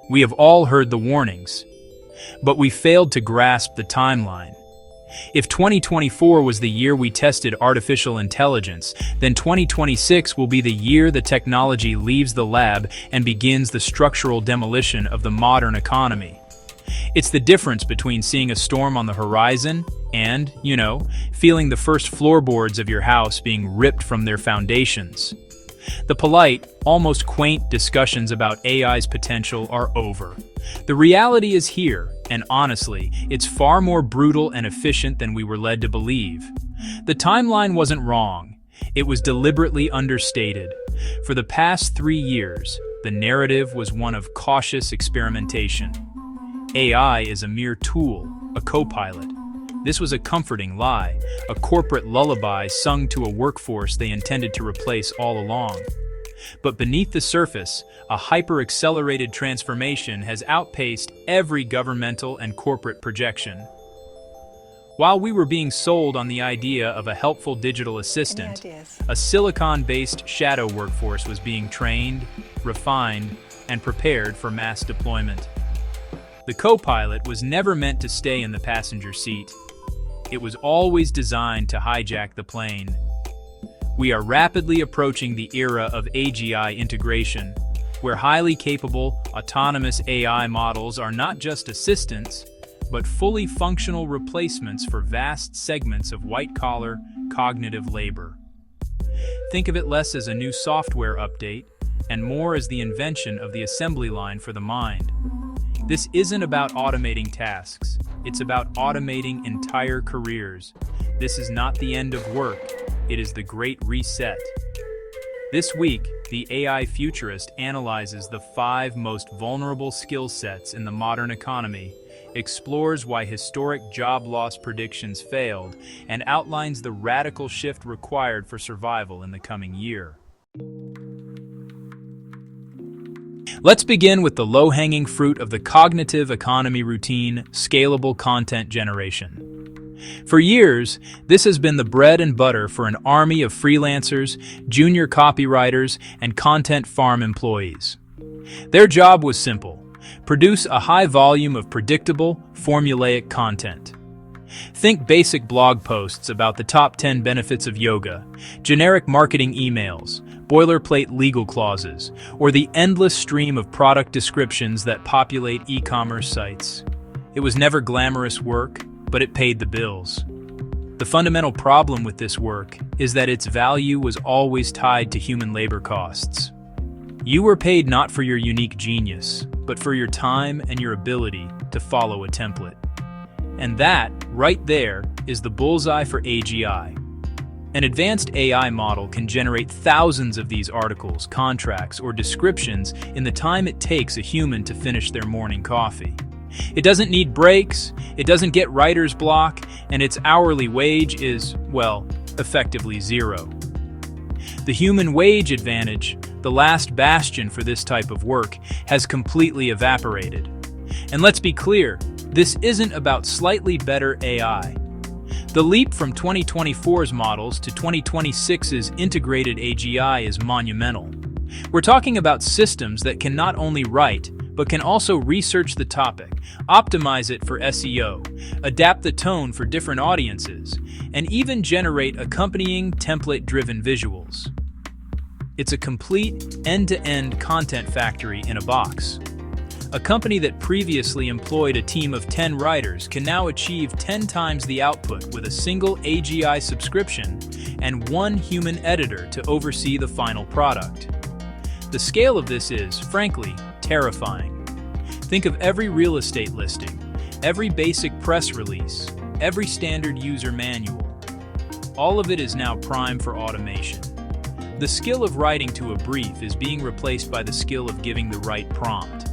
We have all heard the warnings, but we failed to grasp the timeline. If 2024 was the year we tested artificial intelligence, then 2026 will be the year the technology leaves the lab and begins the structural demolition of the modern economy. It's the difference between seeing a storm on the horizon and, feeling the first floorboards of your house being ripped from their foundations. The polite, almost quaint discussions about AI's potential are over. The reality is here, and honestly, it's far more brutal and efficient than we were led to believe. The timeline wasn't wrong. It was deliberately understated. For the past 3 years, the narrative was one of cautious experimentation. AI is a mere tool, a co-pilot. This was a comforting lie, a corporate lullaby sung to a workforce they intended to replace all along. But beneath the surface, a hyper-accelerated transformation has outpaced every governmental and corporate projection. While we were being sold on the idea of a helpful digital assistant, a silicon-based shadow workforce was being trained, refined, and prepared for mass deployment. The co-pilot was never meant to stay in the passenger seat. It was always designed to hijack the plane. We are rapidly approaching the era of AGI integration, where highly capable, autonomous AI models are not just assistants, but fully functional replacements for vast segments of white-collar, cognitive labor. Think of it less as a new software update, and more as the invention of the assembly line for the mind. This isn't about automating tasks. It's about automating entire careers. This is not the end of work. It is the great reset. This week, the AI futurist analyzes the 5 most vulnerable skill sets in the modern economy, explores why historic job loss predictions failed, and outlines the radical shift required for survival in the coming year. Let's begin with the low-hanging fruit of the cognitive economy routine, scalable content generation. For years, this has been the bread and butter for an army of freelancers, junior copywriters, and content farm employees. Their job was simple: produce a high volume of predictable, formulaic content. Think basic blog posts about the top 10 benefits of yoga, generic marketing emails, boilerplate legal clauses, or the endless stream of product descriptions that populate e-commerce sites. It was never glamorous work, but it paid the bills. The fundamental problem with this work is that its value was always tied to human labor costs. You were paid not for your unique genius, but for your time and your ability to follow a template. And that, right there, is the bullseye for AGI. An advanced AI model can generate thousands of these articles, contracts, or descriptions in the time it takes a human to finish their morning coffee. It doesn't need breaks, it doesn't get writer's block, and its hourly wage is, effectively zero. The human wage advantage, the last bastion for this type of work, has completely evaporated. And let's be clear, this isn't about slightly better AI. The leap from 2024's models to 2026's integrated AGI is monumental. We're talking about systems that can not only write, but can also research the topic, optimize it for SEO, adapt the tone for different audiences, and even generate accompanying template-driven visuals. It's a complete, end-to-end content factory in a box. A company that previously employed a team of 10 writers can now achieve 10 times the output with a single AGI subscription and 1 human editor to oversee the final product. The scale of this is, frankly, terrifying. Think of every real estate listing, every basic press release, every standard user manual. All of it is now primed for automation. The skill of writing to a brief is being replaced by the skill of giving the right prompt.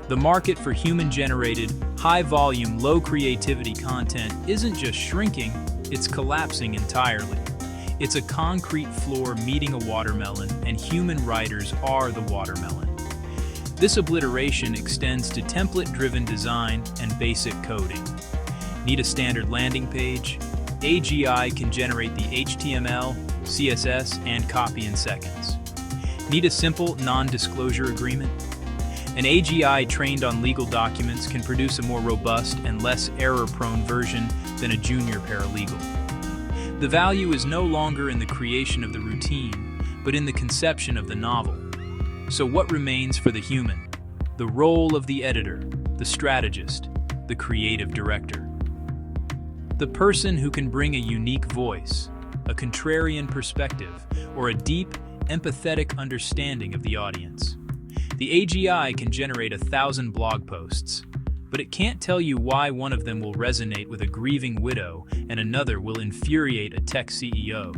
The market for human-generated, high-volume, low-creativity content isn't just shrinking, it's collapsing entirely. It's a concrete floor meeting a watermelon, and human writers are the watermelon. This obliteration extends to template-driven design and basic coding. Need a standard landing page? AGI can generate the HTML, CSS, and copy in seconds. Need a simple non-disclosure agreement? An AGI trained on legal documents can produce a more robust and less error-prone version than a junior paralegal. The value is no longer in the creation of the routine, but in the conception of the novel. So what remains for the human? The role of the editor, the strategist, the creative director. The person who can bring a unique voice, a contrarian perspective, or a deep, empathetic understanding of the audience. The AGI can generate 1,000 blog posts, but it can't tell you why one of them will resonate with a grieving widow and another will infuriate a tech CEO.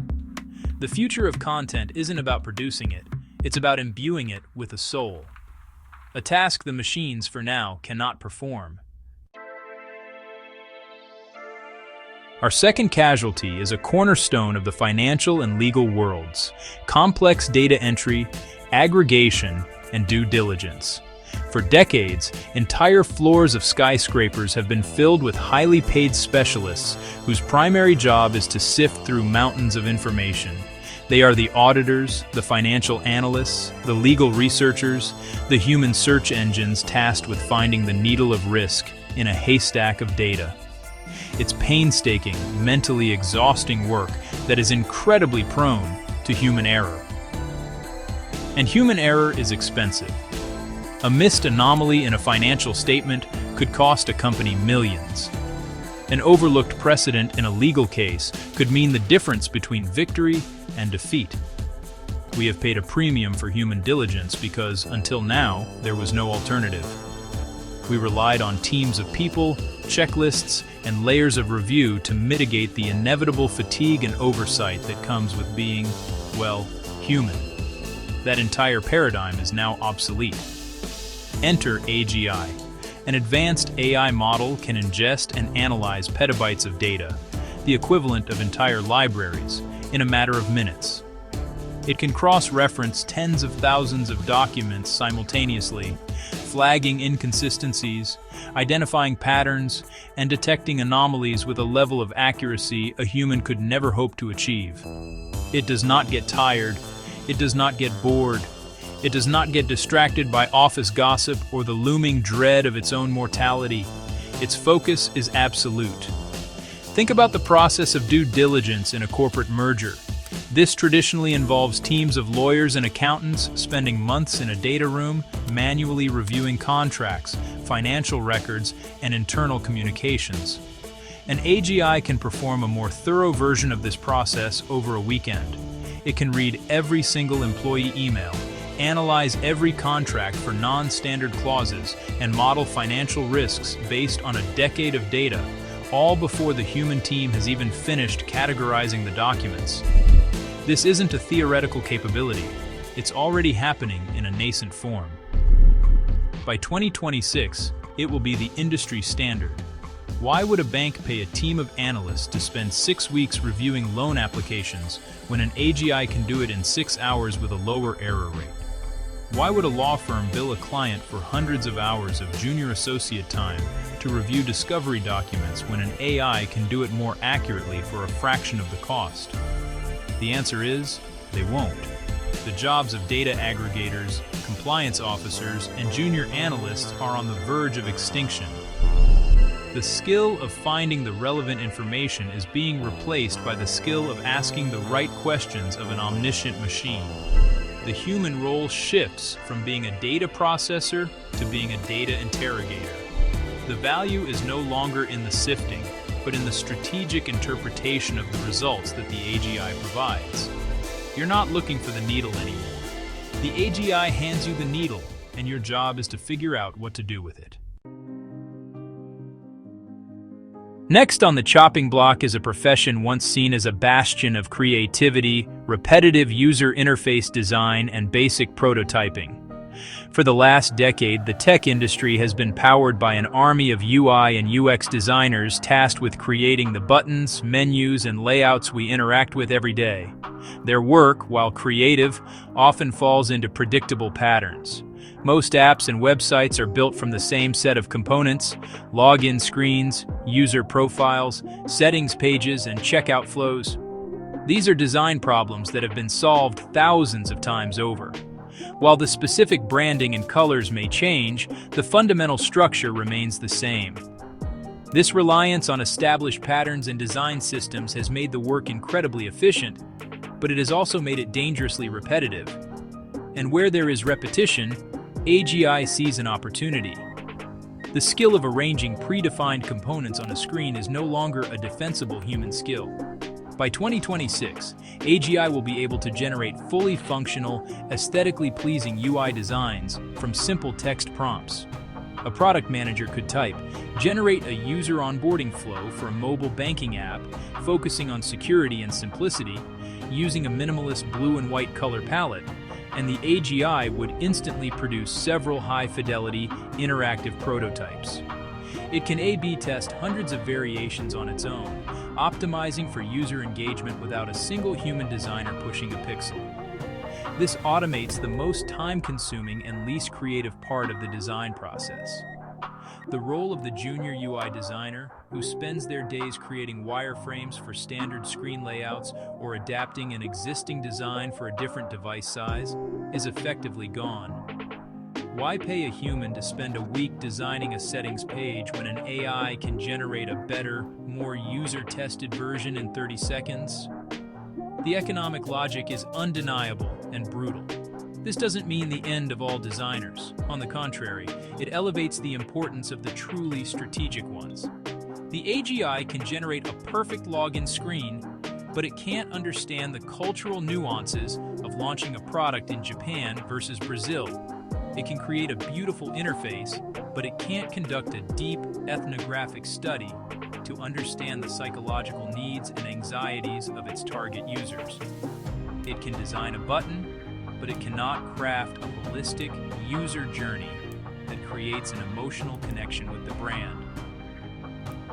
The future of content isn't about producing it, it's about imbuing it with a soul. A task the machines, for now, cannot perform. Our second casualty is a cornerstone of the financial and legal worlds: complex data entry, aggregation, and due diligence. For decades, entire floors of skyscrapers have been filled with highly paid specialists whose primary job is to sift through mountains of information. They are the auditors, the financial analysts, the legal researchers, the human search engines tasked with finding the needle of risk in a haystack of data. It's painstaking, mentally exhausting work that is incredibly prone to human error. And human error is expensive. A missed anomaly in a financial statement could cost a company millions. An overlooked precedent in a legal case could mean the difference between victory and defeat. We have paid a premium for human diligence because, until now, there was no alternative. We relied on teams of people, checklists, and layers of review to mitigate the inevitable fatigue and oversight that comes with being, well, human. That entire paradigm is now obsolete. Enter AGI. An advanced AI model can ingest and analyze petabytes of data, the equivalent of entire libraries, in a matter of minutes. It can cross-reference tens of thousands of documents simultaneously, flagging inconsistencies, identifying patterns, and detecting anomalies with a level of accuracy a human could never hope to achieve. It does not get tired. It does not get bored. It does not get distracted by office gossip or the looming dread of its own mortality. Its focus is absolute. Think about the process of due diligence in a corporate merger. This traditionally involves teams of lawyers and accountants spending months in a data room, manually reviewing contracts, financial records, and internal communications. An AGI can perform a more thorough version of this process over a weekend. It can read every single employee email, analyze every contract for non-standard clauses, and model financial risks based on a decade of data, all before the human team has even finished categorizing the documents. This isn't a theoretical capability. It's already happening in a nascent form. By 2026, it will be the industry standard. Why would a bank pay a team of analysts to spend 6 weeks reviewing loan applications when an AGI can do it in 6 hours with a lower error rate? Why would a law firm bill a client for hundreds of hours of junior associate time to review discovery documents when an AI can do it more accurately for a fraction of the cost? The answer is, they won't. The jobs of data aggregators, compliance officers, and junior analysts are on the verge of extinction. The skill of finding the relevant information is being replaced by the skill of asking the right questions of an omniscient machine. The human role shifts from being a data processor to being a data interrogator. The value is no longer in the sifting, but in the strategic interpretation of the results that the AGI provides. You're not looking for the needle anymore. The AGI hands you the needle, and your job is to figure out what to do with it. Next on the chopping block is a profession once seen as a bastion of creativity, repetitive user interface design, and basic prototyping. For the last decade, the tech industry has been powered by an army of UI and UX designers tasked with creating the buttons, menus, and layouts we interact with every day. Their work, while creative, often falls into predictable patterns. Most apps and websites are built from the same set of components: login screens, user profiles, settings pages, and checkout flows. These are design problems that have been solved thousands of times over. While the specific branding and colors may change, the fundamental structure remains the same. This reliance on established patterns and design systems has made the work incredibly efficient, but it has also made it dangerously repetitive. And where there is repetition, AGI sees an opportunity. The skill of arranging predefined components on a screen is no longer a defensible human skill. By 2026, AGI will be able to generate fully functional, aesthetically pleasing UI designs from simple text prompts. A product manager could type, "Generate a user onboarding flow for a mobile banking app focusing on security and simplicity," using a minimalist blue and white color palette, and the AGI would instantly produce several high-fidelity, interactive prototypes. It can A/B test hundreds of variations on its own, optimizing for user engagement without a single human designer pushing a pixel. This automates the most time-consuming and least creative part of the design process. The role of the junior UI designer, who spends their days creating wireframes for standard screen layouts or adapting an existing design for a different device size, is effectively gone. Why pay a human to spend a week designing a settings page when an AI can generate a better, more user-tested version in 30 seconds? The economic logic is undeniable and brutal. This doesn't mean the end of all designers. On the contrary, it elevates the importance of the truly strategic ones. The AGI can generate a perfect login screen, but it can't understand the cultural nuances of launching a product in Japan versus Brazil. It can create a beautiful interface, but it can't conduct a deep ethnographic study to understand the psychological needs and anxieties of its target users. It can design a button, but it cannot craft a holistic user journey that creates an emotional connection with the brand.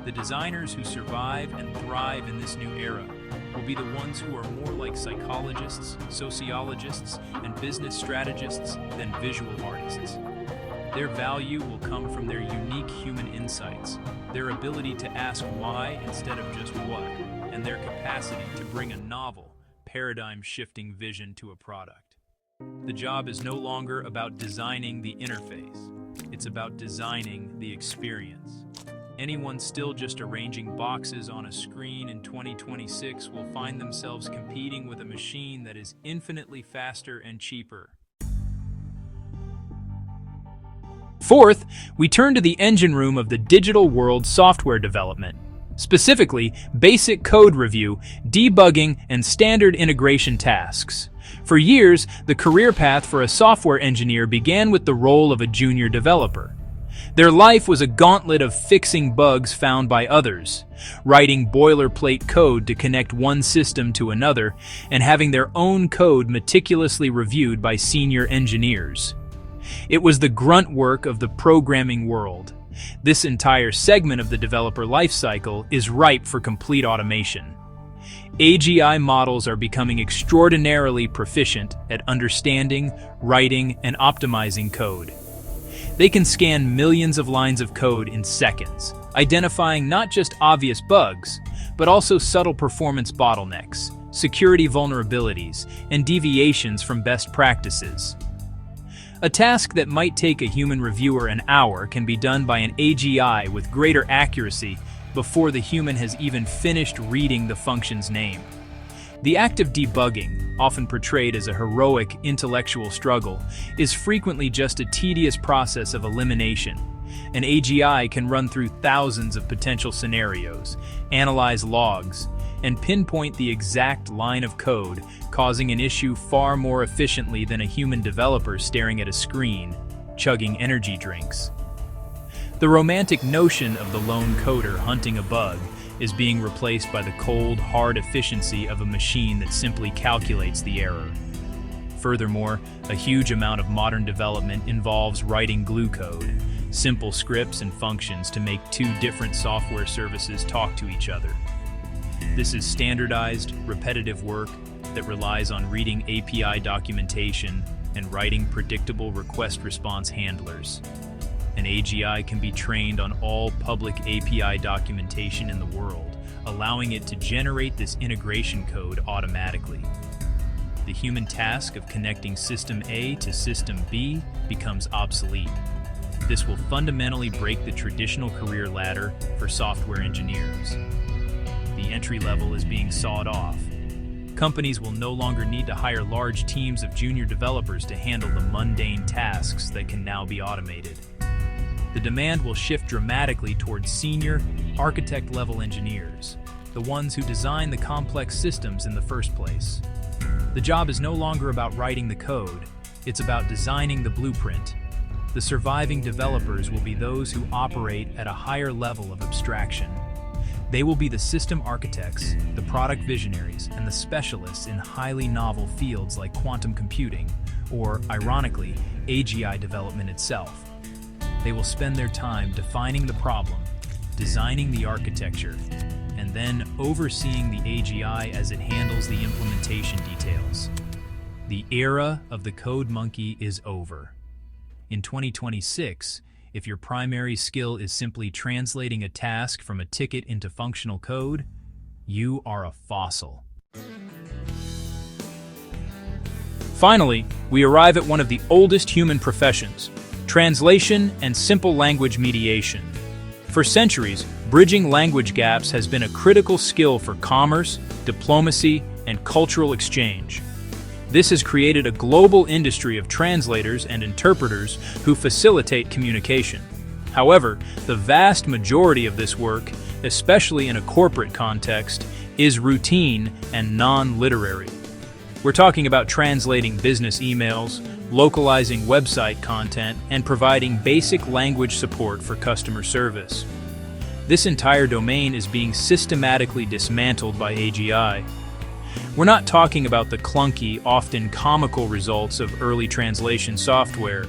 The designers who survive and thrive in this new era will be the ones who are more like psychologists, sociologists, and business strategists than visual artists. Their value will come from their unique human insights, their ability to ask why instead of just what, and their capacity to bring a novel, paradigm-shifting vision to a product. The job is no longer about designing the interface. It's about designing the experience. Anyone still just arranging boxes on a screen in 2026 will find themselves competing with a machine that is infinitely faster and cheaper. Fourth, we turn to the engine room of the digital world software development. Specifically, basic code review, debugging, and standard integration tasks. For years, the career path for a software engineer began with the role of a junior developer. Their life was a gauntlet of fixing bugs found by others, writing boilerplate code to connect one system to another, and having their own code meticulously reviewed by senior engineers. It was the grunt work of the programming world. This entire segment of the developer lifecycle is ripe for complete automation. AGI models are becoming extraordinarily proficient at understanding, writing, and optimizing code. They can scan millions of lines of code in seconds, identifying not just obvious bugs, but also subtle performance bottlenecks, security vulnerabilities, and deviations from best practices. A task that might take a human reviewer an hour can be done by an AGI with greater accuracy before the human has even finished reading the function's name. The act of debugging, often portrayed as a heroic intellectual struggle, is frequently just a tedious process of elimination. An AGI can run through thousands of potential scenarios, analyze logs, and pinpoint the exact line of code, causing an issue far more efficiently than a human developer staring at a screen, chugging energy drinks. The romantic notion of the lone coder hunting a bug is being replaced by the cold, hard efficiency of a machine that simply calculates the error. Furthermore, a huge amount of modern development involves writing glue code, simple scripts and functions to make two different software services talk to each other. This is standardized, repetitive work that relies on reading API documentation and writing predictable request-response handlers. An AGI can be trained on all public API documentation in the world, allowing it to generate this integration code automatically. the human task of connecting System A to System B becomes obsolete. This will fundamentally break the traditional career ladder for software engineers. The entry level is being sawed off. Companies will no longer need to hire large teams of junior developers to handle the mundane tasks that can now be automated. The demand will shift dramatically towards senior, architect-level engineers, the ones who design the complex systems in the first place. The job is no longer about writing the code, it's about designing the blueprint. The surviving developers will be those who operate at a higher level of abstraction. They will be the system architects, the product visionaries, and the specialists in highly novel fields like quantum computing, or, ironically, AGI development itself. They will spend their time defining the problem, designing the architecture, and then overseeing the AGI as it handles the implementation details. The era of the code monkey is over. In 2026, if your primary skill is simply translating a task from a ticket into functional code, you are a fossil. Finally, we arrive at one of the oldest human professions: translation and simple language mediation. For centuries, bridging language gaps has been a critical skill for commerce, diplomacy, and cultural exchange. This has created a global industry of translators and interpreters who facilitate communication. However, the vast majority of this work, especially in a corporate context, is routine and non-literary. We're talking about translating business emails, localizing website content, and providing basic language support for customer service. This entire domain is being systematically dismantled by AGI. We're not talking about the clunky, often comical results of early translation software.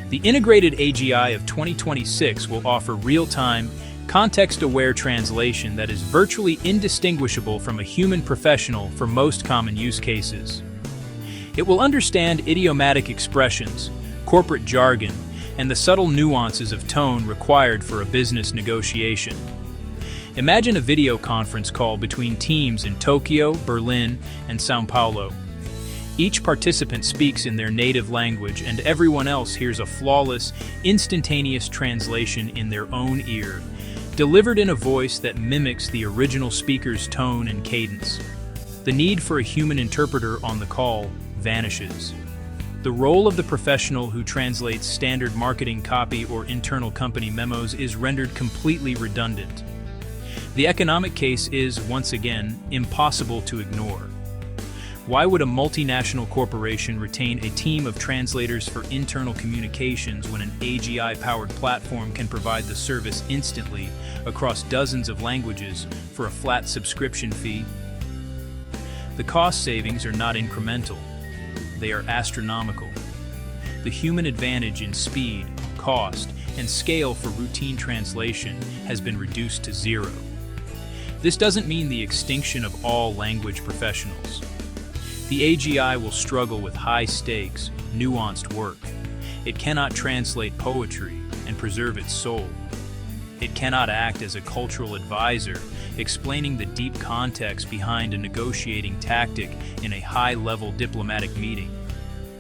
The integrated AGI of 2026 will offer real-time, context-aware translation that is virtually indistinguishable from a human professional for most common use cases. It will understand idiomatic expressions, corporate jargon, and the subtle nuances of tone required for a business negotiation. Imagine a video conference call between teams in Tokyo, Berlin, and São Paulo. Each participant speaks in their native language, and everyone else hears a flawless, instantaneous translation in their own ear, delivered in a voice that mimics the original speaker's tone and cadence. The need for a human interpreter on the call vanishes. The role of the professional who translates standard marketing copy or internal company memos is rendered completely redundant. The economic case is, once again, impossible to ignore. Why would a multinational corporation retain a team of translators for internal communications when an AGI-powered platform can provide the service instantly across dozens of languages for a flat subscription fee? The cost savings are not incremental. They are astronomical. The human advantage in speed, cost, and scale for routine translation has been reduced to zero. This doesn't mean the extinction of all language professionals. The AGI will struggle with high-stakes, nuanced work. It cannot translate poetry and preserve its soul. It cannot act as a cultural advisor, explaining the deep context behind a negotiating tactic in a high-level diplomatic meeting.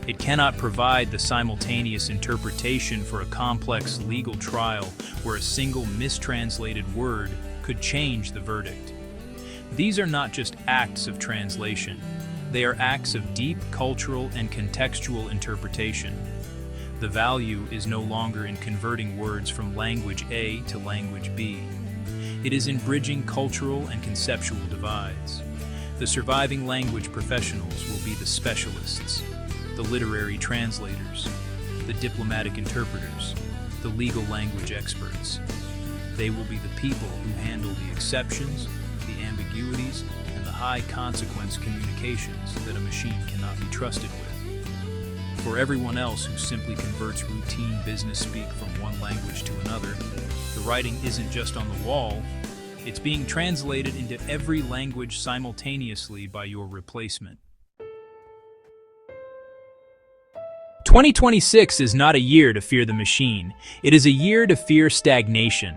It cannot provide the simultaneous interpretation for a complex legal trial where a single mistranslated word could change the verdict. These are not just acts of translation. They are acts of deep cultural and contextual interpretation. The value is no longer in converting words from language A to language B. It is in bridging cultural and conceptual divides. The surviving language professionals will be the specialists, the literary translators, the diplomatic interpreters, the legal language experts. They will be the people who handle the exceptions, the ambiguities, and the high-consequence communications that a machine cannot be trusted with. For everyone else who simply converts routine business speak from one language to another, the writing isn't just on the wall, it's being translated into every language simultaneously by your replacement. 2026 is not a year to fear the machine, it is a year to fear stagnation.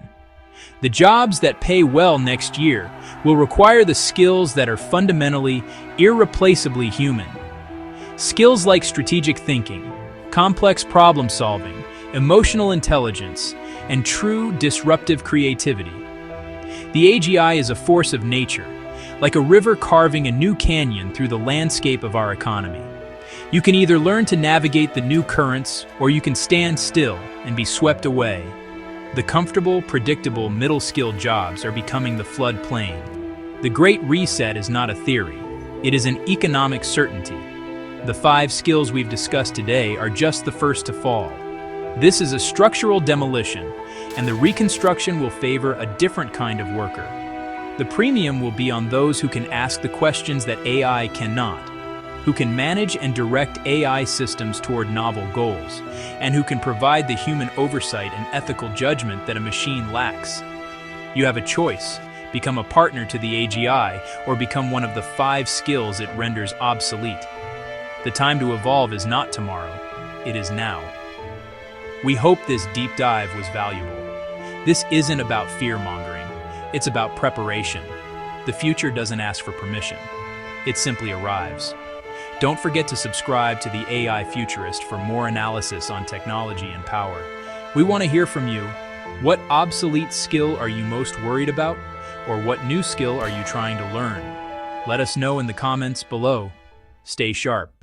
The jobs that pay well next year will require the skills that are fundamentally, irreplaceably human: Skills like strategic thinking, complex problem solving, emotional intelligence, and true disruptive creativity. The AGI is a force of nature, like a river carving a new canyon through the landscape of our economy. You can either learn to navigate the new currents, or you can stand still and be swept away. The comfortable, predictable, middle-skilled jobs are becoming the floodplain. The Great Reset is not a theory. It is an economic certainty. The 5 skills we've discussed today are just the first to fall. This is a structural demolition, and the reconstruction will favor a different kind of worker. The premium will be on those who can ask the questions that AI cannot, who can manage and direct AI systems toward novel goals, and who can provide the human oversight and ethical judgment that a machine lacks. You have a choice: become a partner to the AGI, or become one of the 5 skills it renders obsolete. The time to evolve is not tomorrow, it is now. We hope this deep dive was valuable. This isn't about fear-mongering, it's about preparation. The future doesn't ask for permission, it simply arrives. Don't forget to subscribe to the AI Futurist for more analysis on technology and power. We want to hear from you. What obsolete skill are you most worried about? Or what new skill are you trying to learn? Let us know in the comments below. Stay sharp.